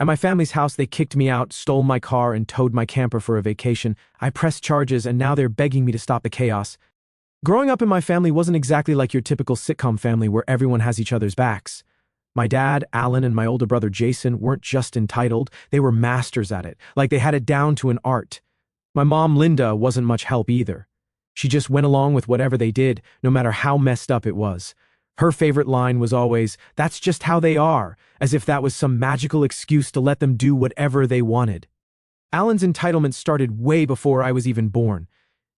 At my family's house, they kicked me out, stole my car, and towed my camper for a vacation. I pressed charges, and now they're begging me to stop the chaos. Growing up in my family wasn't exactly like your typical sitcom family where everyone has each other's backs. My dad, Alan, and my older brother Jason weren't just entitled, they were masters at it, like they had it down to an art. My mom, Linda, wasn't much help either. She just went along with whatever they did, no matter how messed up it was. Her favorite line was always, "That's just how they are," as if that was some magical excuse to let them do whatever they wanted. Alan's entitlement started way before I was even born.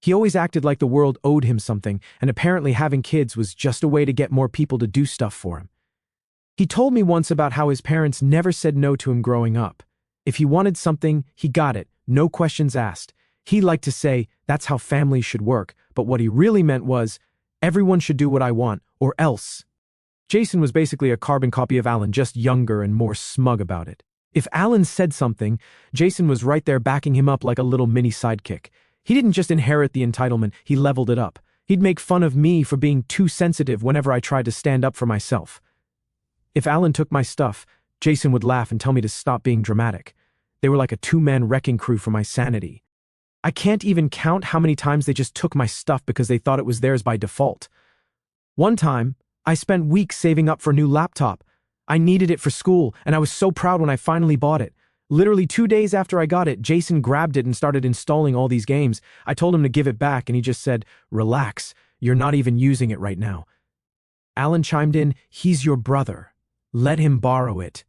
He always acted like the world owed him something, and apparently having kids was just a way to get more people to do stuff for him. He told me once about how his parents never said no to him growing up. If he wanted something, he got it, no questions asked. He liked to say, "That's how families should work," but what he really meant was, "Everyone should do what I want, or else." Jason was basically a carbon copy of Alan, just younger and more smug about it. If Alan said something, Jason was right there backing him up like a little mini sidekick. He didn't just inherit the entitlement, he leveled it up. He'd make fun of me for being too sensitive whenever I tried to stand up for myself. If Alan took my stuff, Jason would laugh and tell me to stop being dramatic. They were like a two-man wrecking crew for my sanity. I can't even count how many times they just took my stuff because they thought it was theirs by default. One time, I spent weeks saving up for a new laptop. I needed it for school, and I was so proud when I finally bought it. Literally 2 days after I got it, Jason grabbed it and started installing all these games. I told him to give it back, and he just said, "Relax, you're not even using it right now." Alan chimed in, "He's your brother. Let him borrow it."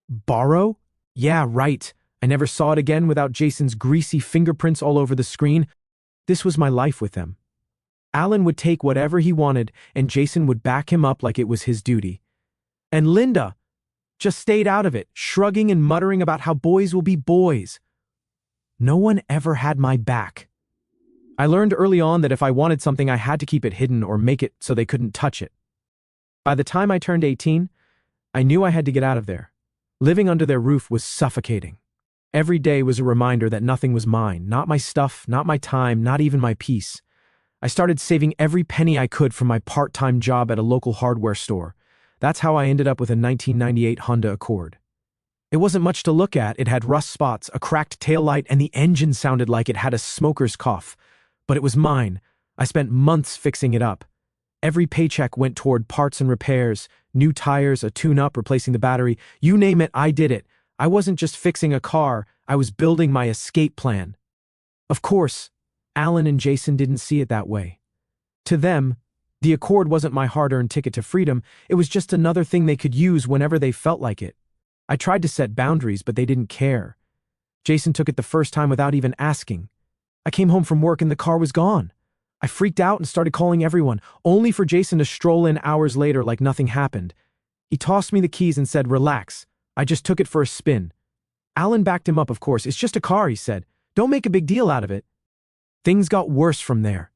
Borrow? Yeah, right. I never saw it again without Jason's greasy fingerprints all over the screen. This was my life with them. Alan would take whatever he wanted, and Jason would back him up like it was his duty. And Linda just stayed out of it, shrugging and muttering about how boys will be boys. No one ever had my back. I learned early on that if I wanted something, I had to keep it hidden or make it so they couldn't touch it. By the time I turned 18, I knew I had to get out of there. Living under their roof was suffocating. Every day was a reminder that nothing was mine, not my stuff, not my time, not even my peace. I started saving every penny I could from my part-time job at a local hardware store. That's how I ended up with a 1998 Honda Accord. It wasn't much to look at. It had rust spots, a cracked taillight, and the engine sounded like it had a smoker's cough. But it was mine. I spent months fixing it up. Every paycheck went toward parts and repairs, new tires, a tune-up, replacing the battery. You name it, I did it. I wasn't just fixing a car, I was building my escape plan. Of course, Alan and Jason didn't see it that way. To them, the Accord wasn't my hard-earned ticket to freedom, it was just another thing they could use whenever they felt like it. I tried to set boundaries, but they didn't care. Jason took it the first time without even asking. I came home from work and the car was gone. I freaked out and started calling everyone, only for Jason to stroll in hours later like nothing happened. He tossed me the keys and said, "Relax. I just took it for a spin." Alan backed him up, of course. "It's just a car," he said. "Don't make a big deal out of it." Things got worse from there.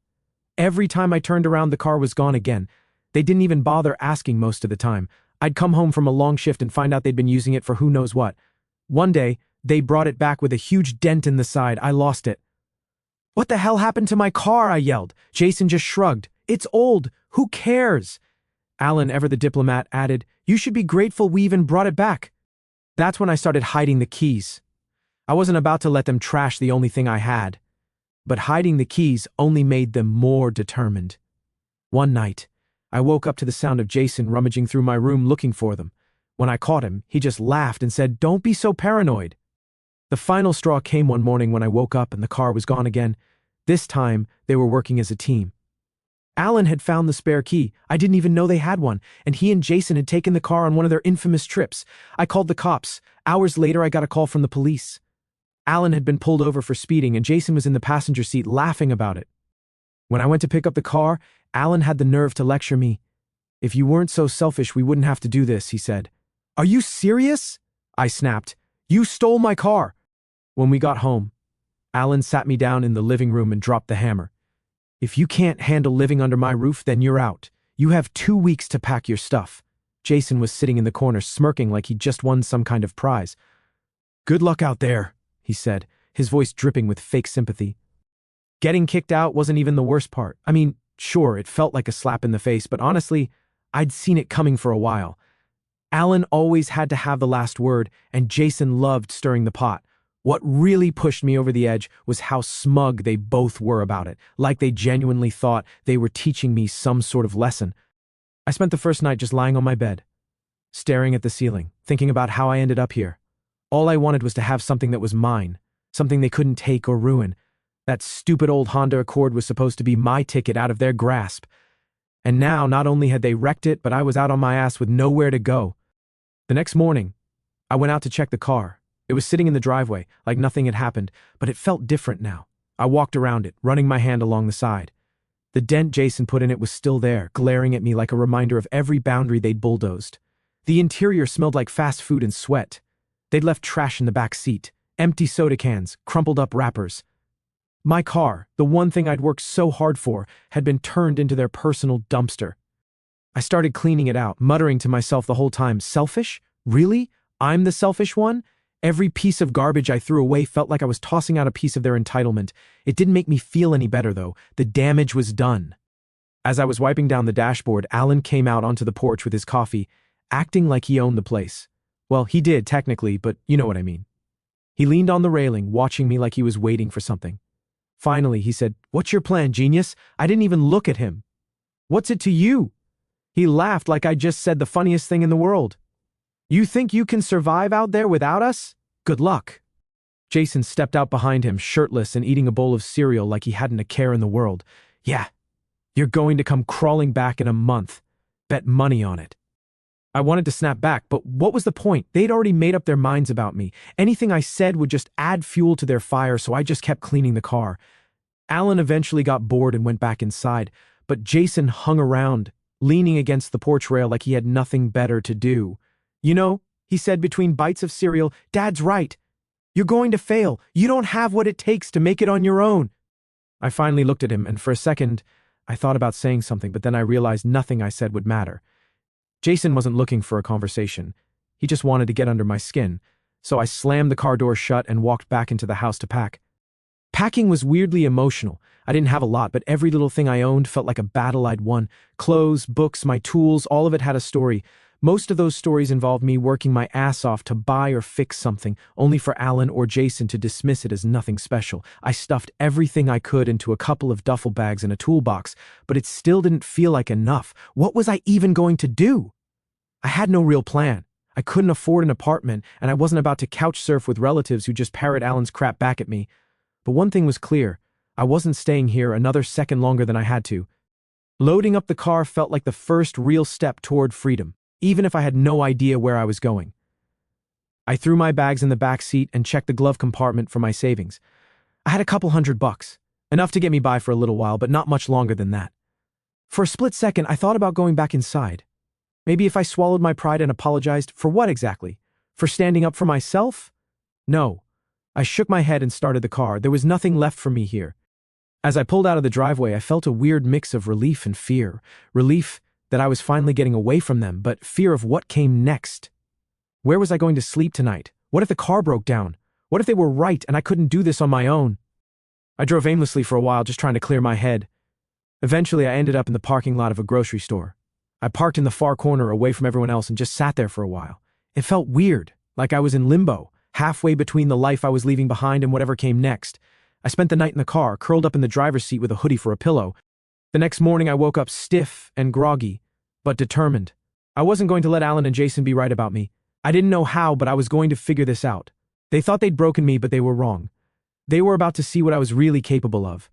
Every time I turned around, the car was gone again. They didn't even bother asking most of the time. I'd come home from a long shift and find out they'd been using it for who knows what. One day, they brought it back with a huge dent in the side. I lost it. "What the hell happened to my car?" I yelled. Jason just shrugged. "It's old. Who cares?" Alan, ever the diplomat, added, "You should be grateful we even brought it back." That's when I started hiding the keys. I wasn't about to let them trash the only thing I had. But hiding the keys only made them more determined. One night, I woke up to the sound of Jason rummaging through my room looking for them. When I caught him, he just laughed and said, "Don't be so paranoid." The final straw came one morning when I woke up and the car was gone again. This time, they were working as a team. Alan had found the spare key. I didn't even know they had one, and he and Jason had taken the car on one of their infamous trips. I called the cops. Hours later, I got a call from the police. Alan had been pulled over for speeding, and Jason was in the passenger seat laughing about it. When I went to pick up the car, Alan had the nerve to lecture me. "If you weren't so selfish, we wouldn't have to do this," he said. "Are you serious?" I snapped. "You stole my car." When we got home, Alan sat me down in the living room and dropped the hammer. "If you can't handle living under my roof, then you're out. You have 2 weeks to pack your stuff." Jason was sitting in the corner smirking like he'd just won some kind of prize. "Good luck out there," he said, his voice dripping with fake sympathy. Getting kicked out wasn't even the worst part. I mean, sure, it felt like a slap in the face, but honestly, I'd seen it coming for a while. Alan always had to have the last word, and Jason loved stirring the pot. What really pushed me over the edge was how smug they both were about it, like they genuinely thought they were teaching me some sort of lesson. I spent the first night just lying on my bed, staring at the ceiling, thinking about how I ended up here. All I wanted was to have something that was mine, something they couldn't take or ruin. That stupid old Honda Accord was supposed to be my ticket out of their grasp. And now, not only had they wrecked it, but I was out on my ass with nowhere to go. The next morning, I went out to check the car. It was sitting in the driveway, like nothing had happened, but it felt different now. I walked around it, running my hand along the side. The dent Jason put in it was still there, glaring at me like a reminder of every boundary they'd bulldozed. The interior smelled like fast food and sweat. They'd left trash in the back seat, empty soda cans, crumpled up wrappers. My car, the one thing I'd worked so hard for, had been turned into their personal dumpster. I started cleaning it out, muttering to myself the whole time, selfish? Really? I'm the selfish one? Every piece of garbage I threw away felt like I was tossing out a piece of their entitlement. It didn't make me feel any better, though. The damage was done. As I was wiping down the dashboard, Alan came out onto the porch with his coffee, acting like he owned the place. Well, he did, technically, but you know what I mean. He leaned on the railing, watching me like he was waiting for something. Finally, he said, "What's your plan, genius?" I didn't even look at him. "What's it to you?" He laughed like I just said the funniest thing in the world. "You think you can survive out there without us? Good luck." Jason stepped out behind him, shirtless and eating a bowl of cereal like he hadn't a care in the world. "Yeah, you're going to come crawling back in a month. Bet money on it." I wanted to snap back, but what was the point? They'd already made up their minds about me. Anything I said would just add fuel to their fire, so I just kept cleaning the car. Alan eventually got bored and went back inside, but Jason hung around, leaning against the porch rail like he had nothing better to do. "You know," he said between bites of cereal, "Dad's right. You're going to fail. You don't have what it takes to make it on your own." I finally looked at him, and for a second, I thought about saying something, but then I realized nothing I said would matter. Jason wasn't looking for a conversation. He just wanted to get under my skin, so I slammed the car door shut and walked back into the house to pack. Packing was weirdly emotional. I didn't have a lot, but every little thing I owned felt like a battle I'd won. Clothes, books, my tools, all of it had a story. Most of those stories involved me working my ass off to buy or fix something, only for Alan or Jason to dismiss it as nothing special. I stuffed everything I could into a couple of duffel bags and a toolbox, but it still didn't feel like enough. What was I even going to do? I had no real plan. I couldn't afford an apartment, and I wasn't about to couch surf with relatives who just parrot Alan's crap back at me. But one thing was clear. I wasn't staying here another second longer than I had to. Loading up the car felt like the first real step toward freedom, even if I had no idea where I was going. I threw my bags in the back seat and checked the glove compartment for my savings. I had a couple $100, enough to get me by for a little while, but not much longer than that. For a split second, I thought about going back inside. Maybe if I swallowed my pride and apologized, for what exactly? For standing up for myself? No. I shook my head and started the car. There was nothing left for me here. As I pulled out of the driveway, I felt a weird mix of relief and fear. Relief that I was finally getting away from them, but fear of what came next. Where was I going to sleep tonight? What if the car broke down? What if they were right and I couldn't do this on my own? I drove aimlessly for a while, just trying to clear my head. Eventually, I ended up in the parking lot of a grocery store. I parked in the far corner away from everyone else and just sat there for a while. It felt weird, like I was in limbo, halfway between the life I was leaving behind and whatever came next. I spent the night in the car, curled up in the driver's seat with a hoodie for a pillow. The next morning, I woke up stiff and groggy, but determined. I wasn't going to let Alan and Jason be right about me. I didn't know how, but I was going to figure this out. They thought they'd broken me, but they were wrong. They were about to see what I was really capable of.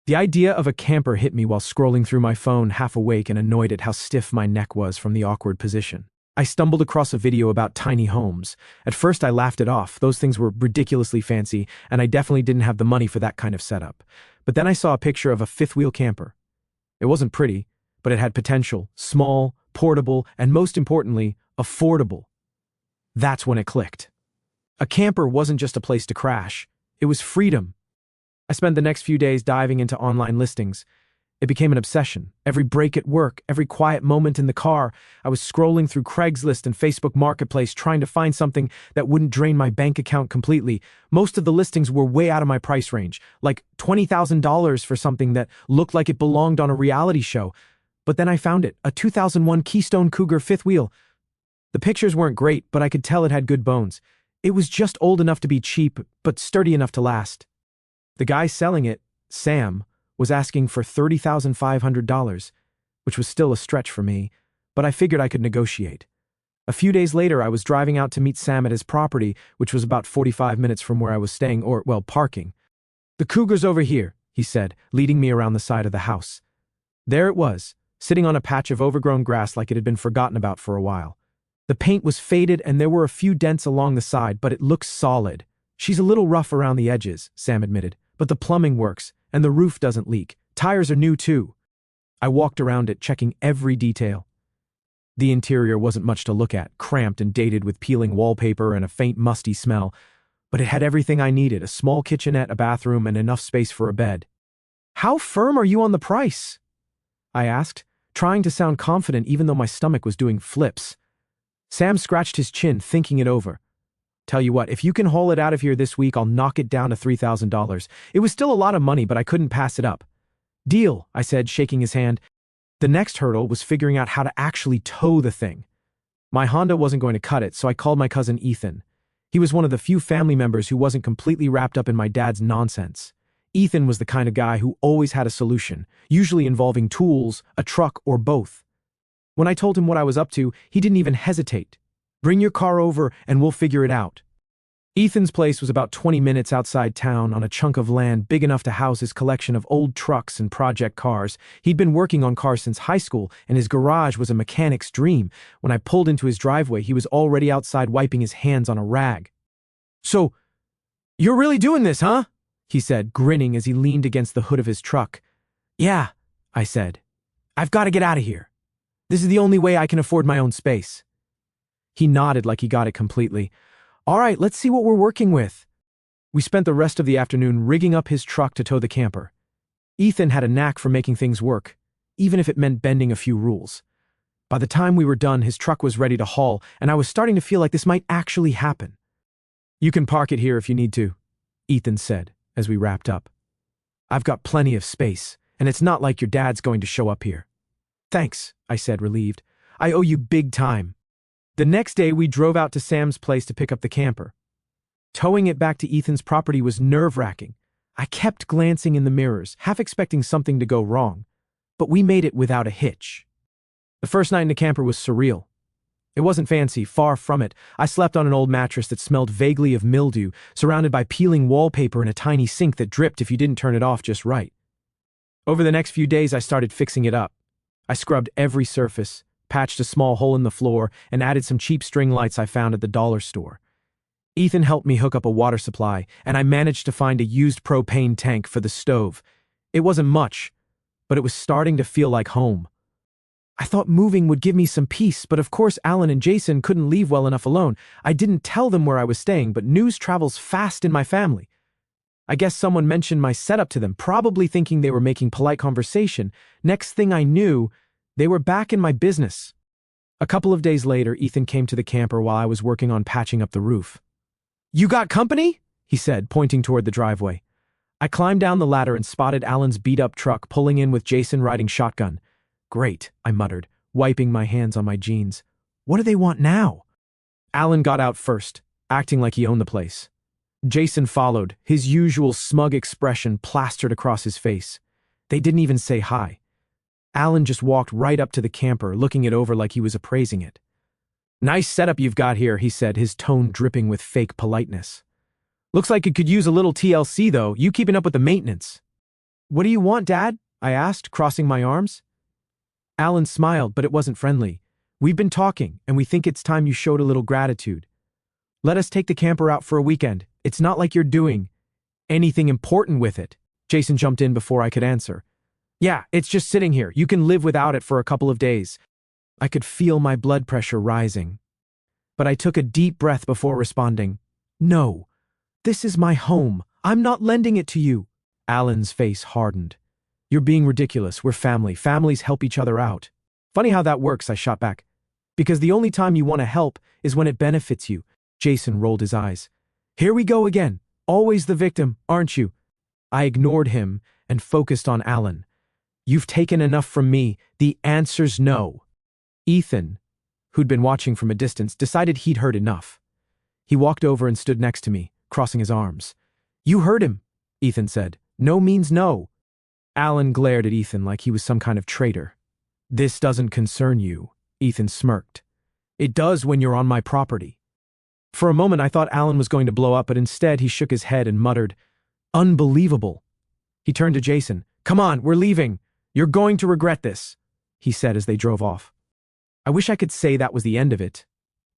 The idea of a camper hit me while scrolling through my phone, half awake and annoyed at how stiff my neck was from the awkward position. I stumbled across a video about tiny homes. At first, I laughed it off. Those things were ridiculously fancy, and I definitely didn't have the money for that kind of setup. But then I saw a picture of a fifth-wheel camper. It wasn't pretty, but it had potential, small, portable, and most importantly, affordable. That's when it clicked. A camper wasn't just a place to crash. It was freedom. I spent the next few days diving into online listings. It became an obsession. Every break at work, every quiet moment in the car, I was scrolling through Craigslist and Facebook Marketplace trying to find something that wouldn't drain my bank account completely. Most of the listings were way out of my price range, like $20,000 for something that looked like it belonged on a reality show. But then I found it, a 2001 Keystone Cougar fifth wheel. The pictures weren't great, but I could tell it had good bones. It was just old enough to be cheap, but sturdy enough to last. The guy selling it, Sam, was asking for $30,500, which was still a stretch for me, but I figured I could negotiate. A few days later, I was driving out to meet Sam at his property, which was about 45 minutes from where I was staying, or, well, parking. "The cougar's over here," he said, leading me around the side of the house. There it was, sitting on a patch of overgrown grass like it had been forgotten about for a while. The paint was faded and there were a few dents along the side, but it looks solid. "She's a little rough around the edges," Sam admitted, "but the plumbing works, and the roof doesn't leak. Tires are new too." I walked around it, checking every detail. The interior wasn't much to look at, cramped and dated with peeling wallpaper and a faint musty smell, but it had everything I needed: a small kitchenette, a bathroom, and enough space for a bed. "How firm are you on the price?" I asked, trying to sound confident even though my stomach was doing flips. Sam scratched his chin, thinking it over. "Tell you what, if you can haul it out of here this week, I'll knock it down to $3,000. It was still a lot of money, but I couldn't pass it up. "Deal," I said, shaking his hand. The next hurdle was figuring out how to actually tow the thing. My Honda wasn't going to cut it, so I called my cousin Ethan. He was one of the few family members who wasn't completely wrapped up in my dad's nonsense. Ethan was the kind of guy who always had a solution, usually involving tools, a truck, or both. When I told him what I was up to, he didn't even hesitate. "Bring your car over and we'll figure it out." Ethan's place was about 20 minutes outside town on a chunk of land big enough to house his collection of old trucks and project cars. He'd been working on cars since high school, and his garage was a mechanic's dream. When I pulled into his driveway, he was already outside wiping his hands on a rag. "So, you're really doing this, huh?" he said, grinning as he leaned against the hood of his truck. "Yeah," I said. "I've got to get out of here. This is the only way I can afford my own space." He nodded like he got it completely. "All right, let's see what we're working with." We spent the rest of the afternoon rigging up his truck to tow the camper. Ethan had a knack for making things work, even if it meant bending a few rules. By the time we were done, his truck was ready to haul, and I was starting to feel like this might actually happen. "You can park it here if you need to," Ethan said as we wrapped up. "I've got plenty of space, and it's not like your dad's going to show up here." "Thanks," I said, relieved. "I owe you big time." The next day, we drove out to Sam's place to pick up the camper. Towing it back to Ethan's property was nerve-wracking. I kept glancing in the mirrors, half expecting something to go wrong, but we made it without a hitch. The first night in the camper was surreal. It wasn't fancy, far from it. I slept on an old mattress that smelled vaguely of mildew, surrounded by peeling wallpaper and a tiny sink that dripped if you didn't turn it off just right. Over the next few days, I started fixing it up. I scrubbed every surface, patched a small hole in the floor, and added some cheap string lights I found at the dollar store. Ethan helped me hook up a water supply, and I managed to find a used propane tank for the stove. It wasn't much, but it was starting to feel like home. I thought moving would give me some peace, but of course Alan and Jason couldn't leave well enough alone. I didn't tell them where I was staying, but news travels fast in my family. I guess someone mentioned my setup to them, probably thinking they were making polite conversation. Next thing I knew, they were back in my business. A couple of days later, Ethan came to the camper while I was working on patching up the roof. "You got company?" he said, pointing toward the driveway. I climbed down the ladder and spotted Alan's beat-up truck pulling in with Jason riding shotgun. "Great," I muttered, wiping my hands on my jeans. "What do they want now?" Alan got out first, acting like he owned the place. Jason followed, his usual smug expression plastered across his face. They didn't even say hi. Alan just walked right up to the camper, looking it over like he was appraising it. "Nice setup you've got here," he said, his tone dripping with fake politeness. "Looks like it could use a little TLC, though. You keeping up with the maintenance?" "What do you want, Dad?" I asked, crossing my arms. Alan smiled, but it wasn't friendly. "We've been talking, and we think it's time you showed a little gratitude. Let us take the camper out for a weekend. It's not like you're doing anything important with it." Jason jumped in before I could answer. "Yeah, it's just sitting here. You can live without it for a couple of days." I could feel my blood pressure rising. But I took a deep breath before responding. "No, this is my home. I'm not lending it to you." Alan's face hardened. "You're being ridiculous. We're family. Families help each other out." "Funny how that works," I shot back. "Because the only time you want to help is when it benefits you." Jason rolled his eyes. "Here we go again. Always the victim, aren't you?" I ignored him and focused on Alan. "You've taken enough from me. The answer's no." "Ethan, who'd been watching from a distance, decided he'd heard enough. He walked over and stood next to me, crossing his arms. "You heard him," Ethan said. "No means no." Alan glared at Ethan like he was some kind of traitor. "This doesn't concern you," Ethan smirked. "It does when you're on my property." For a moment I thought Alan was going to blow up, but instead he shook his head and muttered, "Unbelievable." He turned to Jason. "Come on, we're leaving. You're going to regret this," he said as they drove off. I wish I could say that was the end of it,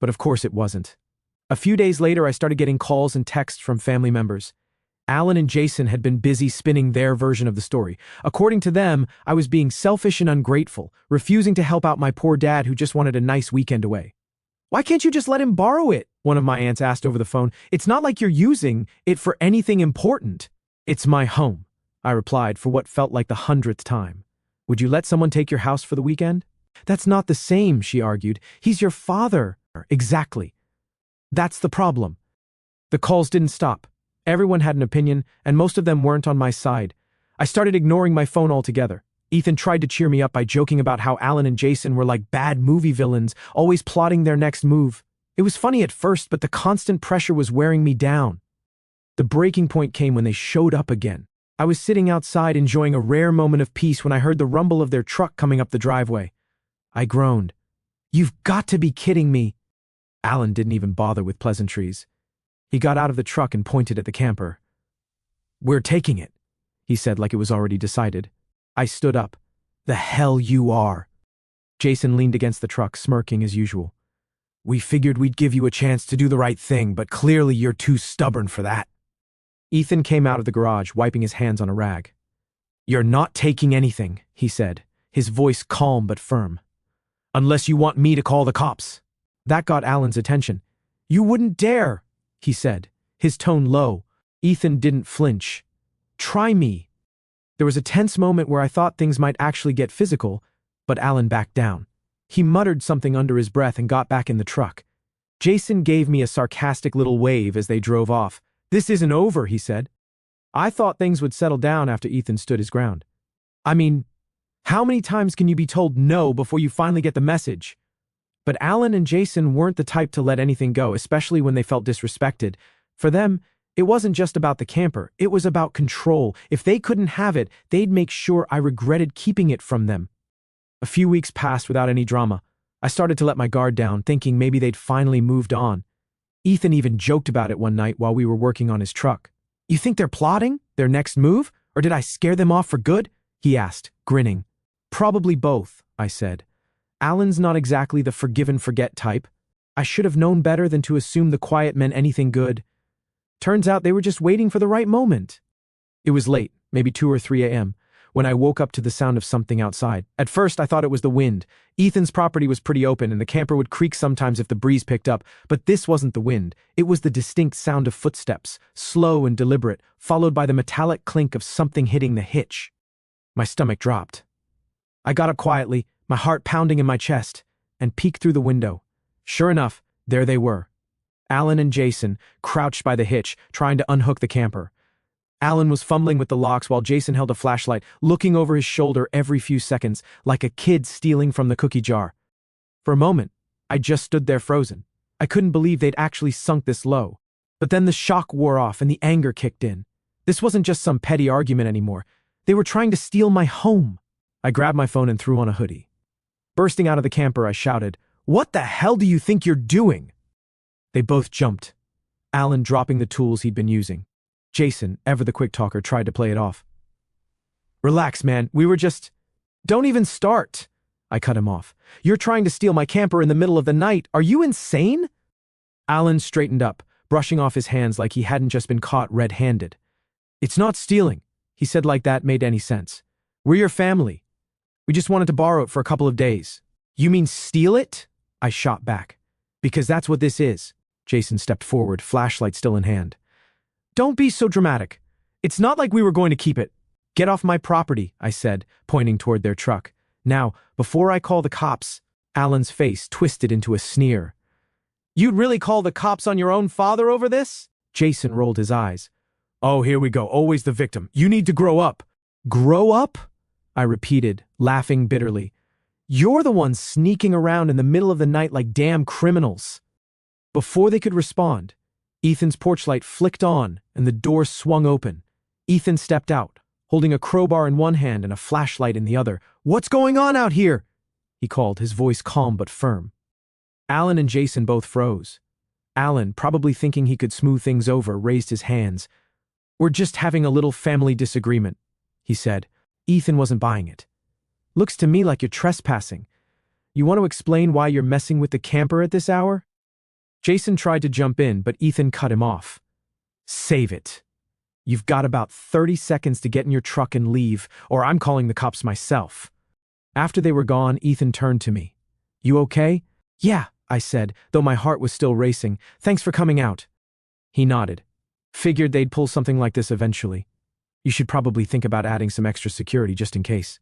but of course it wasn't. A few days later I started getting calls and texts from family members. Alan and Jason had been busy spinning their version of the story. According to them, I was being selfish and ungrateful, refusing to help out my poor dad who just wanted a nice weekend away. "Why can't you just let him borrow it?" one of my aunts asked over the phone. "It's not like you're using it for anything important." "It's my home," I replied for what felt like the 100th time. "Would you let someone take your house for the weekend?" "That's not the same," she argued. "He's your father." "Exactly. That's the problem." The calls didn't stop. Everyone had an opinion, and most of them weren't on my side. I started ignoring my phone altogether. Ethan tried to cheer me up by joking about how Alan and Jason were like bad movie villains, always plotting their next move. It was funny at first, but the constant pressure was wearing me down. The breaking point came when they showed up again. I was sitting outside enjoying a rare moment of peace when I heard the rumble of their truck coming up the driveway. I groaned. "You've got to be kidding me." Alan didn't even bother with pleasantries. He got out of the truck and pointed at the camper. "We're taking it," he said like it was already decided. I stood up. "The hell you are." Jason leaned against the truck, smirking as usual. "We figured we'd give you a chance to do the right thing, but clearly you're too stubborn for that." Ethan came out of the garage, wiping his hands on a rag. "You're not taking anything," he said, his voice calm but firm. "Unless you want me to call the cops." That got Alan's attention. "You wouldn't dare," he said, his tone low. Ethan didn't flinch. "Try me." There was a tense moment where I thought things might actually get physical, but Alan backed down. He muttered something under his breath and got back in the truck. Jason gave me a sarcastic little wave as they drove off. "This isn't over," he said. I thought things would settle down after Ethan stood his ground. I mean, how many times can you be told no before you finally get the message? But Alan and Jason weren't the type to let anything go, especially when they felt disrespected. For them, it wasn't just about the camper, it was about control. If they couldn't have it, they'd make sure I regretted keeping it from them. A few weeks passed without any drama. I started to let my guard down, thinking maybe they'd finally moved on. Ethan even joked about it one night while we were working on his truck. "You think they're plotting their next move? Or did I scare them off for good?" he asked, grinning. "Probably both," I said. "Alan's not exactly the forgive and forget type. I should have known better than to assume the quiet meant anything good. Turns out they were just waiting for the right moment." It was late, maybe 2 or 3 a.m., when I woke up to the sound of something outside. At first, I thought it was the wind. Ethan's property was pretty open, and the camper would creak sometimes if the breeze picked up, but this wasn't the wind. It was the distinct sound of footsteps, slow and deliberate, followed by the metallic clink of something hitting the hitch. My stomach dropped. I got up quietly, my heart pounding in my chest, and peeked through the window. Sure enough, there they were. Alan and Jason, crouched by the hitch, trying to unhook the camper. Alan was fumbling with the locks while Jason held a flashlight, looking over his shoulder every few seconds, like a kid stealing from the cookie jar. For a moment, I just stood there frozen. I couldn't believe they'd actually sunk this low. But then the shock wore off and the anger kicked in. This wasn't just some petty argument anymore. They were trying to steal my home. I grabbed my phone and threw on a hoodie. Bursting out of the camper, I shouted, "What the hell do you think you're doing?" They both jumped, Alan dropping the tools he'd been using. Jason, ever the quick talker, tried to play it off. "Relax, man, we were just—" "Don't even start," I cut him off. "You're trying to steal my camper in the middle of the night. Are you insane?" Alan straightened up, brushing off his hands like he hadn't just been caught red-handed. "It's not stealing," he said like that made any sense. "We're your family. We just wanted to borrow it for a couple of days." "You mean steal it?" I shot back. "Because that's what this is." Jason stepped forward, flashlight still in hand. "Don't be so dramatic. It's not like we were going to keep it." "Get off my property," I said, pointing toward their truck. "Now, before I call the cops," Alan's face twisted into a sneer. "You'd really call the cops on your own father over this?" Jason rolled his eyes. "Oh, here we go, always the victim. You need to grow up." "Grow up?" I repeated, laughing bitterly. You're the ones sneaking around in the middle of the night like damn criminals." Before they could respond, Ethan's porch light flicked on and the door swung open. Ethan stepped out, holding a crowbar in one hand and a flashlight in the other. "What's going on out here?" he called, his voice calm but firm. Alan and Jason both froze. Alan, probably thinking he could smooth things over, raised his hands. "We're just having a little family disagreement," he said. Ethan wasn't buying it. "Looks to me like you're trespassing. You want to explain why you're messing with the camper at this hour?" Jason tried to jump in, but Ethan cut him off. "Save it. You've got about 30 seconds to get in your truck and leave, or I'm calling the cops myself." After they were gone, Ethan turned to me. "You okay?" "Yeah," I said, though my heart was still racing. "Thanks for coming out." He nodded. "Figured they'd pull something like this eventually. You should probably think about adding some extra security just in case."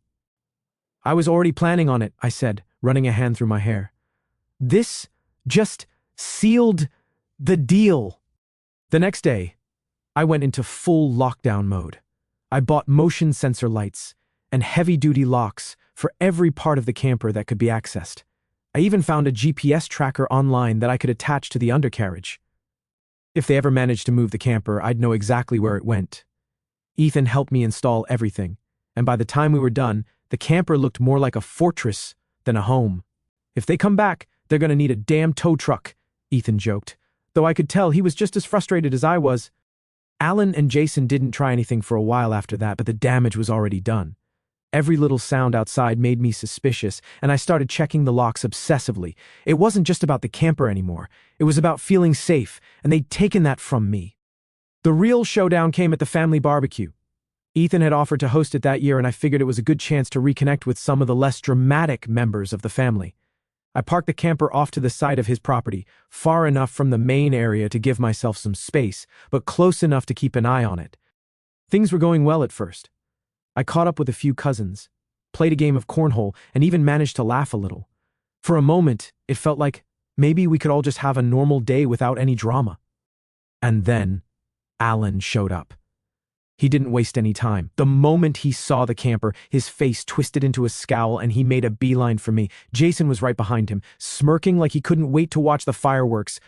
"I was already planning on it," I said, running a hand through my hair. "This just sealed the deal." The next day, I went into full lockdown mode. I bought motion sensor lights and heavy-duty locks for every part of the camper that could be accessed. I even found a GPS tracker online that I could attach to the undercarriage. If they ever managed to move the camper, I'd know exactly where it went. Ethan helped me install everything, and by the time we were done, the camper looked more like a fortress than a home. "If they come back, they're gonna need a damn tow truck," Ethan joked, though I could tell he was just as frustrated as I was. Alan and Jason didn't try anything for a while after that, but the damage was already done. Every little sound outside made me suspicious, and I started checking the locks obsessively. It wasn't just about the camper anymore. It was about feeling safe, and they'd taken that from me. The real showdown came at the family barbecue. Ethan had offered to host it that year, and I figured it was a good chance to reconnect with some of the less dramatic members of the family. I parked the camper off to the side of his property, far enough from the main area to give myself some space, but close enough to keep an eye on it. Things were going well at first. I caught up with a few cousins, played a game of cornhole, and even managed to laugh a little. For a moment, it felt like maybe we could all just have a normal day without any drama. And then, Alan showed up. He didn't waste any time. The moment he saw the camper, his face twisted into a scowl and he made a beeline for me. Jason was right behind him, smirking like he couldn't wait to watch the fireworks.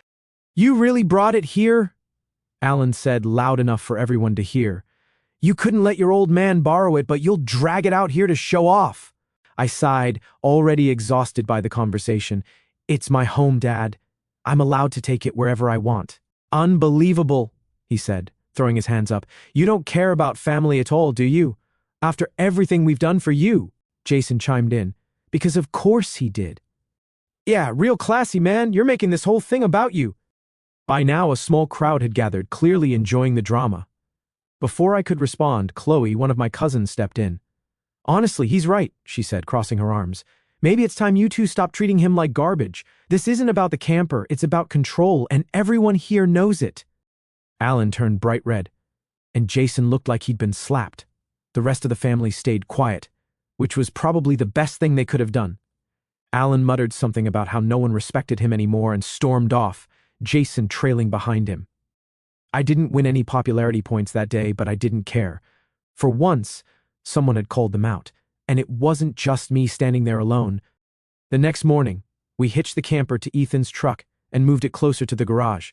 "You really brought it here?" Alan said, loud enough for everyone to hear. "You couldn't let your old man borrow it, but you'll drag it out here to show off." I sighed, already exhausted by the conversation. "It's my home, Dad. I'm allowed to take it wherever I want." "Unbelievable," he said, throwing his hands up. "You don't care about family at all, do you? After everything we've done for you," Jason chimed in. "Because of course he did." "Yeah, real classy, man. You're making this whole thing about you." By now, a small crowd had gathered, clearly enjoying the drama. Before I could respond, Chloe, one of my cousins, stepped in. "Honestly, he's right," she said, crossing her arms. "Maybe it's time you two stop treating him like garbage. This isn't about the camper, it's about control, and everyone here knows it." Alan turned bright red, and Jason looked like he'd been slapped. The rest of the family stayed quiet, which was probably the best thing they could have done. Alan muttered something about how no one respected him anymore and stormed off, Jason trailing behind him. I didn't win any popularity points that day, but I didn't care. For once, someone had called them out, and it wasn't just me standing there alone. The next morning, we hitched the camper to Ethan's truck and moved it closer to the garage.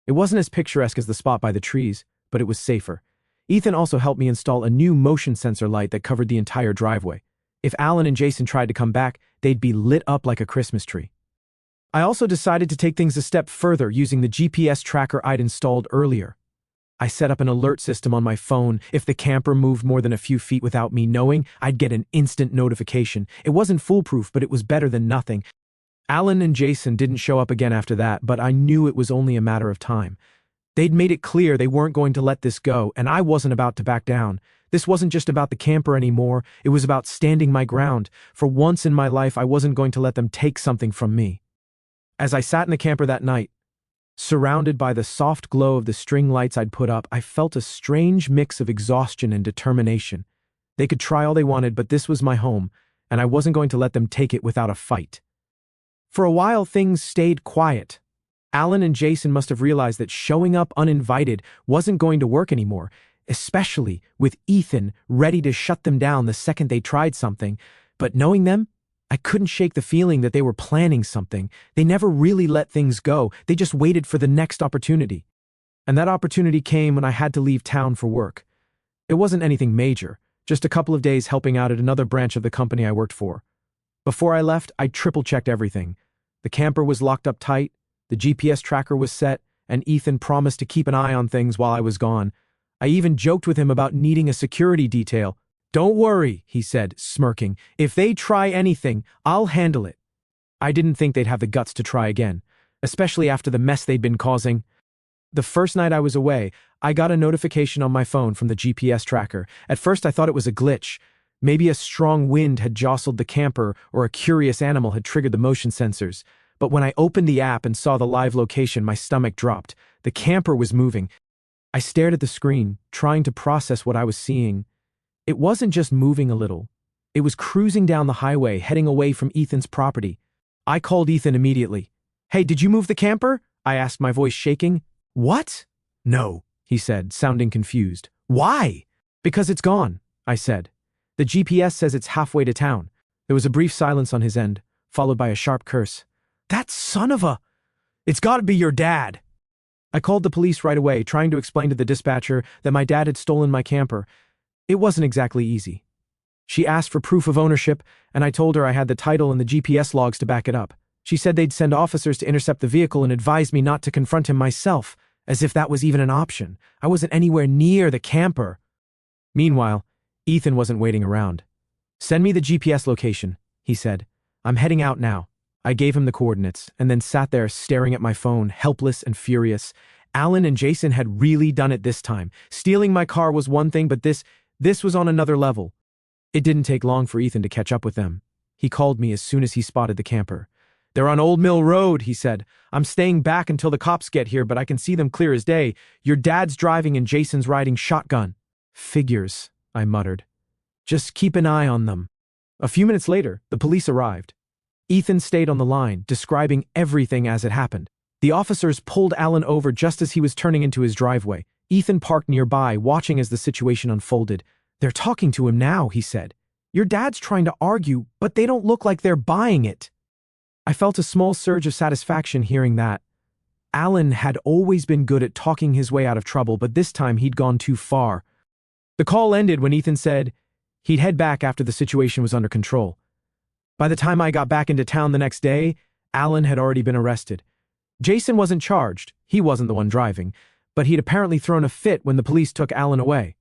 It wasn't as picturesque as the spot by the trees, but it was safer. Ethan also helped me install a new motion sensor light that covered the entire driveway. If Alan and Jason tried to come back, they'd be lit up like a Christmas tree. I also decided to take things a step further using the GPS tracker I'd installed earlier. I set up an alert system on my phone. If the camper moved more than a few feet without me knowing, I'd get an instant notification. It wasn't foolproof, but it was better than nothing. Alan and Jason didn't show up again after that, but I knew it was only a matter of time. They'd made it clear they weren't going to let this go, and I wasn't about to back down. This wasn't just about the camper anymore. It was about standing my ground. For once in my life, I wasn't going to let them take something from me. As I sat in the camper that night, surrounded by the soft glow of the string lights I'd put up, I felt a strange mix of exhaustion and determination. They could try all they wanted, but this was my home, and I wasn't going to let them take it without a fight. For a while, things stayed quiet. Alan and Jason must have realized that showing up uninvited wasn't going to work anymore, especially with Ethan ready to shut them down the second they tried something. But knowing them, I couldn't shake the feeling that they were planning something. They never really let things go. They just waited for the next opportunity. And that opportunity came when I had to leave town for work. It wasn't anything major, just a couple of days helping out at another branch of the company I worked for. Before I left, I triple-checked everything. The camper was locked up tight, the GPS tracker was set, and Ethan promised to keep an eye on things while I was gone. I even joked with him about needing a security detail. "Don't worry," he said, smirking. "If they try anything, I'll handle it." I didn't think they'd have the guts to try again, especially after the mess they'd been causing. The first night I was away, I got a notification on my phone from the GPS tracker. At first I thought it was a glitch. Maybe a strong wind had jostled the camper or a curious animal had triggered the motion sensors. But when I opened the app and saw the live location, my stomach dropped. The camper was moving. I stared at the screen, trying to process what I was seeing. It wasn't just moving a little. It was cruising down the highway, heading away from Ethan's property. I called Ethan immediately. "Hey, did you move the camper?" I asked, my voice shaking. "What?" "No," he said, sounding confused. "Why?" "Because it's gone," I said. "The GPS says it's halfway to town." There was a brief silence on his end, followed by a sharp curse. "That son of a... It's gotta be your dad." I called the police right away, trying to explain to the dispatcher that my dad had stolen my camper. It wasn't exactly easy. She asked for proof of ownership, and I told her I had the title and the GPS logs to back it up. She said they'd send officers to intercept the vehicle and advised me not to confront him myself, as if that was even an option. I wasn't anywhere near the camper. Meanwhile, Ethan wasn't waiting around. "Send me the GPS location," he said. "I'm heading out now." I gave him the coordinates, and then sat there staring at my phone, helpless and furious. Alan and Jason had really done it this time. Stealing my car was one thing, but this was on another level. It didn't take long for Ethan to catch up with them. He called me as soon as he spotted the camper. "They're on Old Mill Road," he said. "I'm staying back until the cops get here, but I can see them clear as day. Your dad's driving and Jason's riding shotgun." "Figures," I muttered. "Just keep an eye on them." A few minutes later, the police arrived. Ethan stayed on the line, describing everything as it happened. The officers pulled Alan over just as he was turning into his driveway. Ethan parked nearby, watching as the situation unfolded. "They're talking to him now," he said. "Your dad's trying to argue, but they don't look like they're buying it." I felt a small surge of satisfaction hearing that. Alan had always been good at talking his way out of trouble, but this time he'd gone too far. The call ended when Ethan said he'd head back after the situation was under control. By the time I got back into town the next day, Alan had already been arrested. Jason wasn't charged, he wasn't the one driving, but he'd apparently thrown a fit when the police took Alan away.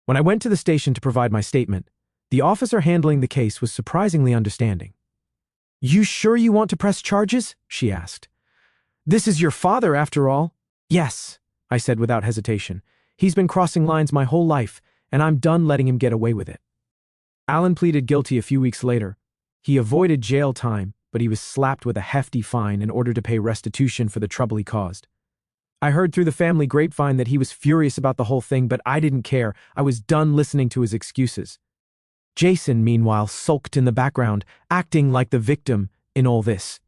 When I went to the station to provide my statement, the officer handling the case was surprisingly understanding. "You sure you want to press charges?" she asked. "This is your father, after all." "Yes," I said without hesitation. "He's been crossing lines my whole life, and I'm done letting him get away with it." Alan pleaded guilty a few weeks later. He avoided jail time, but he was slapped with a hefty fine in order to pay restitution for the trouble he caused. I heard through the family grapevine that he was furious about the whole thing, but I didn't care. I was done listening to his excuses. Jason, meanwhile, sulked in the background, acting like the victim in all this.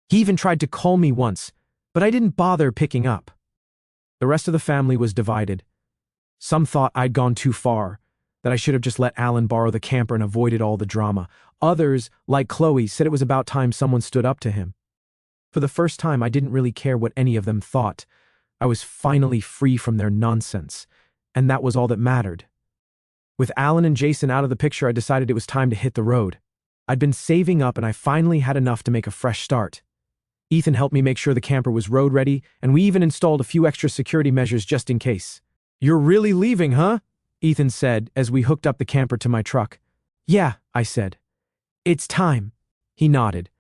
He even tried to call me once, but I didn't bother picking up. The rest of the family was divided. Some thought I'd gone too far, that I should have just let Alan borrow the camper and avoided all the drama. Others, like Chloe, said it was about time someone stood up to him. For the first time, I didn't really care what any of them thought. I was finally free from their nonsense, and that was all that mattered. With Alan and Jason out of the picture, I decided it was time to hit the road. I'd been saving up, and I finally had enough to make a fresh start. Ethan helped me make sure the camper was road ready, and we even installed a few extra security measures just in case. "You're really leaving, huh?" Ethan said as we hooked up the camper to my truck. "Yeah," I said. "It's time." He nodded.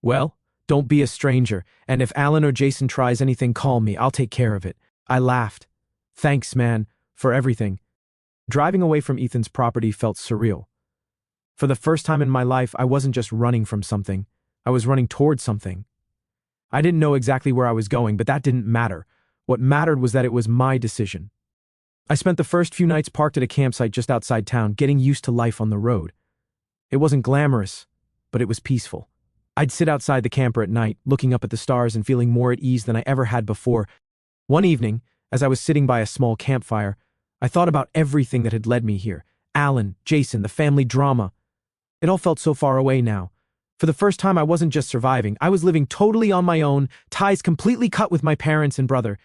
"Well, don't be a stranger, and if Alan or Jason tries anything, call me. I'll take care of it." I laughed. "Thanks, man, for everything." Driving away from Ethan's property felt surreal. For the first time in my life, I wasn't just running from something. I was running towards something. I didn't know exactly where I was going, but that didn't matter. What mattered was that it was my decision. I spent the first few nights parked at a campsite just outside town, getting used to life on the road. It wasn't glamorous, but it was peaceful. I'd sit outside the camper at night, looking up at the stars and feeling more at ease than I ever had before. One evening, as I was sitting by a small campfire, I thought about everything that had led me here. Alan, Jason, the family drama. It all felt so far away now. For the first time, I wasn't just surviving, I was living totally on my own, ties completely cut with my parents and brother.